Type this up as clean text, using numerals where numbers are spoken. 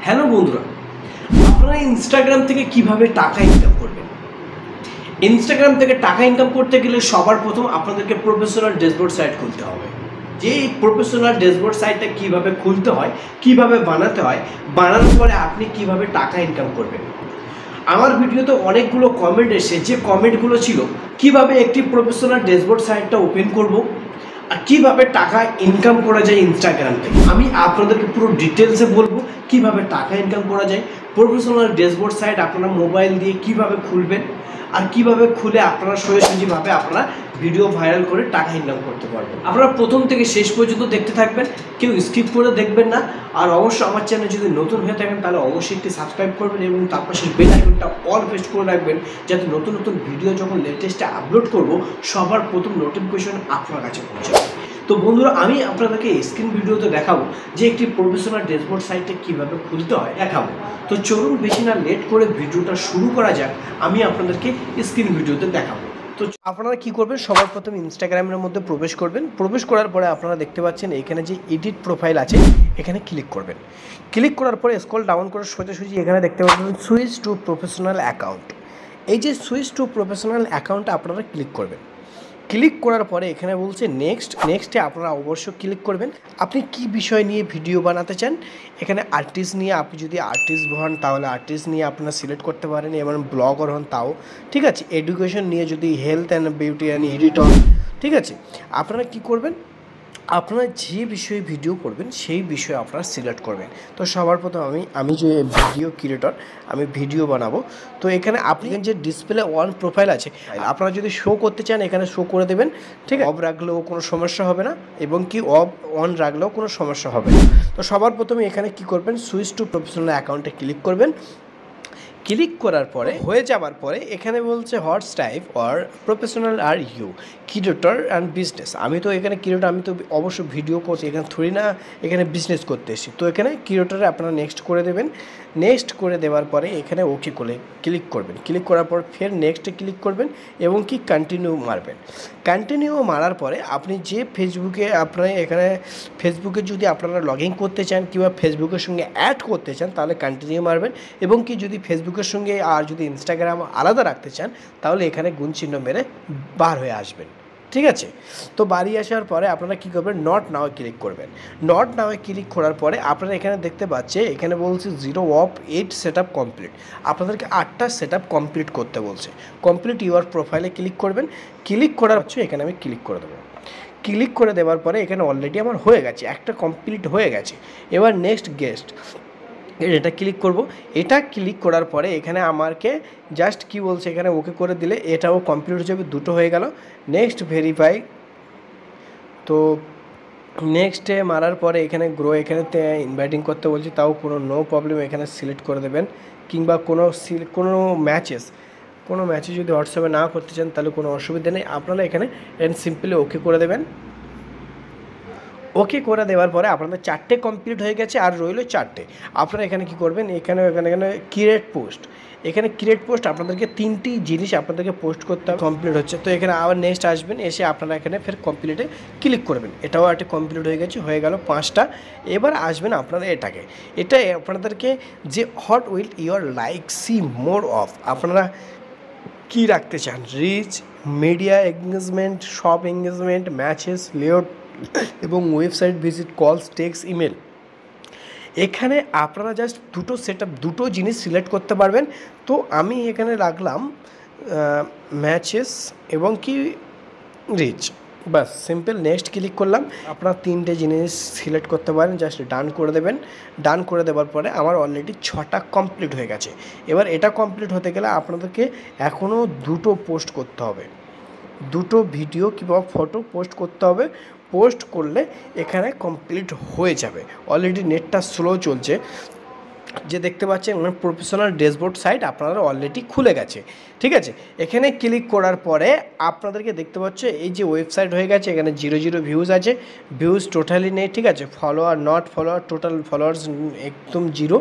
Hello বন্ধুরা, আপনারা Instagram থেকে কিভাবে টাকা ইনকাম করবেন? ইনস্টাগ্রাম থেকে টাকা ইনকাম করতে গেলে সবার প্রথম আপনাদেরকে প্রফেশনাল ড্যাশবোর্ড সাইট খুলতে হবে। যে প্রফেশনাল ড্যাশবোর্ড সাইটটা কিভাবে খুলতে হয়, কিভাবে বানাতে হয়, বানানোর পরে আপনি কিভাবে টাকা ইনকাম করবেন। আমার ভিডিওতে অনেকগুলো কমেন্ট এসে যে কমেন্টগুলো ছিল কিভাবে একটি প্রফেশনাল ড্যাশবোর্ড সাইটটা ওপেন করব আর কিভাবে টাকা ইনকাম করা যায় ইনস্টাগ্রাম থেকে। আমি আপনাদেরকে পুরো ডিটেলসে বলবো কিভাবে টাকা ইনকাম করা যায়। প্রফেশনাল ড্যাশবোর্ড সাইট আপনারা মোবাইল দিয়ে কিভাবে খুলবেন আর কিভাবে খুলে আপনারা সোজাসুজিভাবে আপনারা ভিডিও ভাইরাল করে টাকা ইনকাম করতে পারবেন। আপনারা প্রথম থেকে শেষ পর্যন্ত দেখতে থাকবেন, কেউ স্কিপ করে দেখবেন না। আর অবশ্যই আমার চ্যানেল যদি নতুন হয়ে থাকেন তাহলে অবশ্যই একটি সাবস্ক্রাইব করবেন এবং তার পাশে বেল আইকনটা অল প্রেস করে রাখবেন, যাতে নতুন নতুন ভিডিও যখন লেটেস্টে আপলোড করব সবার প্রথম নোটিফিকেশন আপনার কাছে পৌঁছাবে। তো বন্ধুরা, আমি আপনাদেরকে স্ক্রিন ভিডিওতে দেখাবো যে একটি প্রফেশনাল ড্যাশবোর্ড সাইটে কীভাবে খুলতে হয় দেখাবো। তো চলুন বেশি না লেট করে ভিডিওটা শুরু করা যাক। আমি আপনাদেরকে স্ক্রিন ভিডিওতে দেখাবো। তো আপনারা কি করবেন, সবার প্রথম ইনস্টাগ্রামের মধ্যে প্রবেশ করবেন। প্রবেশ করার পরে আপনারা দেখতে পাচ্ছেন এখানে যে এডিট প্রোফাইল আছে এখানে ক্লিক করবেন। ক্লিক করার পরে স্ক্রল ডাউন করে সোজাসুজি এখানে দেখতে পাচ্ছেন সুইচ টু প্রফেশনাল অ্যাকাউন্ট। এই যে সুইচ টু প্রফেশনাল অ্যাকাউন্টে আপনারা ক্লিক করবেন। ক্লিক করার পরে এখানে বলছে নেক্সটে আপনারা অবশ্যই ক্লিক করবেন। আপনি কি বিষয় নিয়ে ভিডিও বানাতে চান, এখানে আর্টিস্ট নিয়ে, আপনি যদি আর্টিস্ট হন তাহলে আর্টিস্ট নিয়ে আপনারা সিলেক্ট করতে পারেন, এবং ব্লগার হন তাও ঠিক আছে। এডুকেশন নিয়ে যদি health and beauty and editor ঠিক আছে। আপনারা কি করবেন, আপনারা যে বিষয়ে ভিডিও করবেন সেই বিষয়ে আপনারা সিলেক্ট করবেন। তো সবার প্রথম আমি যে ভিডিও ক্রিয়েটর, আমি ভিডিও বানাবো। তো এখানে আপনি যে ডিসপ্লে ওয়ান প্রোফাইল আছে আপনারা যদি শো করতে চান এখানে শো করে দেবেন, ঠিক আছে। অফ রাখলেও কোনো সমস্যা হবে না এবং কি অন রাখলেও কোনো সমস্যা হবে না। তো সবার প্রথমে এখানে কি করবেন, সুইচ টু প্রফেশনাল অ্যাকাউন্টে ক্লিক করবেন। ক্লিক করার পরে হয়ে যাওয়ার পরে এখানে বলছে what type or professional are you creator and business. আমি তো এখানে ক্রিয়েটর, আমি তো অবশ্যই ভিডিও করছি, এখানে থোড়ি না এখানে বিজনেস করতে এসেছি। তো এখানে ক্রিয়েটরে আপনারা নেক্সট করে দেবেন। নেক্সট করে দেওয়ার পরে এখানে ওকে করে ক্লিক করবেন। ক্লিক করার পর ফের নেক্সটে ক্লিক করবেন এবং কি কন্টিনিউ মারবেন। কন্টিনিউ মারার পরে আপনি যে ফেসবুকে আপনারা এখানে ফেসবুকে যদি আপনারা লগ ইন করতে চান কিংবা ফেসবুকের সঙ্গে অ্যাড করতে চান তাহলে কন্টিনিউ মারবেন, এবং কি যদি ফেসবুকের সঙ্গে আর যদি ইনস্টাগ্রাম আলাদা রাখতে চান তাহলে এখানে গুণ চিহ্ন মেরে বার হয়ে আসবেন, ঠিক আছে। তো বাড়ি আসার পরে আপনারা কী করবেন, নট নাও ক্লিক করবেন। নট নাও ক্লিক করার পরে আপনারা এখানে দেখতে পাচ্ছে এখানে বলছে 0 of 8 সেট আপ কমপ্লিট। আপনাদেরকে 8টা সেট আপ কমপ্লিট করতে বলছে। কমপ্লিট ইউর প্রোফাইলে ক্লিক করবেন। ক্লিক করার হচ্ছে এখানে আমি ক্লিক করে দেবো। ক্লিক করে দেওয়ার পরে এখানে অলরেডি আমার হয়ে গেছে, একটা কমপ্লিট হয়ে গেছে। এবার নেক্সট গেস্ট এটা ক্লিক করব। এটা ক্লিক করার পরে এখানে আমাকে জাস্ট কি বলছে এখানে ওকে করে দিলে এটাও কমপ্লিট হয়ে যাবে, দুটো হয়ে গেল। Next verify. তো নেক্সটে মারার পরে এখানে গ্রো, এখানেতে ইনভাইটিং করতে বলছি, তাও কোনো নো প্রবলেম এখানে সিলেক্ট করে দেবেন। কিংবা কোনো ম্যাচে যদি হোয়াটসঅ্যাপে না করতে চান তাহলে কোনো অসুবিধা নেই, আপনারা এখানে সিম্পলি ওকে করে দেবেন। ওকে করে দেওয়ার পরে আপনাদের 4টে কমপ্লিট হয়ে গেছে, আর রইল 4টে। আপনারা এখানে কি করবেন, এখানে ক্রিয়েট পোস্ট। এখানে ক্রিয়েট পোস্ট আপনাদেরকে 3টি জিনিস আপনাদেরকে পোস্ট করতে হবে। কমপ্লিট হচ্ছে, তো এখানে আবার নেক্সট আসবেন, এসে আপনারা এখানে ফের কমপ্লিটে ক্লিক করবেন। এটাও একটা কমপ্লিট হয়ে গেছে, হয়ে গেল 5টা। এবার আসবেন আপনারা এটা আপনাদেরকে যে what will your like see more of, আপনারা কি রাখতে চান, reach, media engagement, shop engagement, matches, layout এবং website visit, calls, text, email. এখানে আপনারা জাস্ট দুটো জিনিস সিলেক্ট করতে পারবেন। তো আমি এখানে রাখলাম ম্যাচেস এবং কি রিচ, বাস সিম্পল। নেক্সট ক্লিক করলাম। আপনারা 3টে জিনিস সিলেক্ট করতে পারেন, জাস্ট ডান করে দেবেন। ডান করে দেওয়ার পরে আমার অলরেডি 6টা কমপ্লিট হয়ে গেছে। এবার এটা কমপ্লিট হতে গেলে আপনাদেরকে এখনও 2টো পোস্ট করতে হবে, 2টো ভিডিও কিংবা ফটো পোস্ট করতে হবে। পোস্ট করলে এখানে কমপ্লিট হয়ে যাবে। অলরেডি নেটটা স্লো চলছে, যে দেখতে পাচ্ছেন প্রফেশনাল ড্যাশবোর্ড সাইট আপনারা অলরেডি খুলে গেছে, ঠিক আছে। এখানে ক্লিক করার পরে আপনাদেরকে দেখতে পাচ্ছে এই যে ওয়েবসাইট হয়ে গেছে। এখানে 0 ভিউজ আছে, ভিউজ টোটালি নেই, ঠিক আছে। Follower not follower, total followers একদম 0।